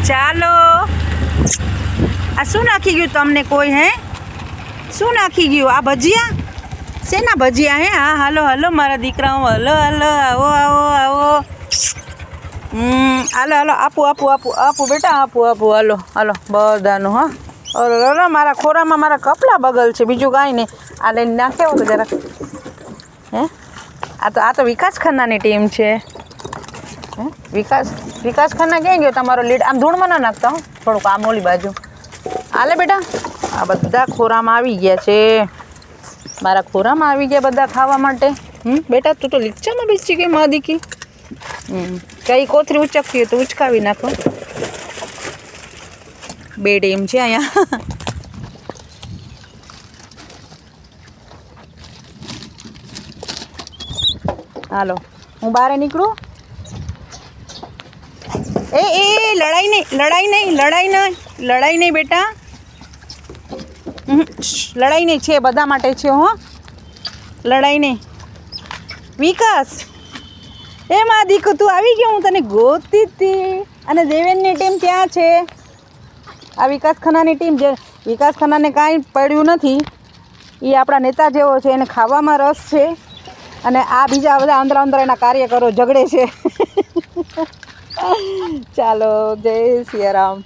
ચાલો આ શું નાખી ગયું તમને કોઈ હે શું નાખી ગયું આ ભજીયા શેના ભજીયા હે હા હાલો હાલો મારા દીકરાઓ હલો હલો આવો આવો આવો હાલો હાલો આપું બેટા આપું હાલો હાલો બધાનું હા અરે મારા ખોરામાં મારા કપડા બગલ છે બીજું કાંઈ નહીં આ લઈને નાખ્યા તો જરાક હે આ તો વિકાસ ખન્નાની ટીમ છે હે વિકાસ ખન્ના ક્યાં ગયો તમારો લીડ આમ ધૂળમાં ના નાખતા હો થોડુંક આમ ઓલી બાજુ હાલે બેટા આ બધા ખોરામાં આવી ગયા છે મારા ખોરામાં આવી ગયા બધા ખાવા માટે બેટા તું તો લીચામાં બેસી ગઈ મા દીકી કઈ કોથરી ઉચકતી તો ઉચકાવી નાખો બે ટીમ છે અહીંયા હાલો હું બહાર નીકળું એ લડાઈ નહીં બેટા લડાઈ નહીં છે બધા માટે છે હો લડાઈ નહીં વિકાસ એ માં દીકુ તું આવી ગયો હું તને ગોતી હતી અને દેવેનની ટીમ ત્યાં છે આ વિકાસ ખન્નાની ટીમ જે વિકાસ ખન્નાને કાંઈ પડ્યું નથી એ આપણા નેતા જેવો છે એને ખાવામાં રસ છે અને આ બીજા બધા અંદર એના કાર્યકરો ઝઘડે છે ચાલો જય સિયારામ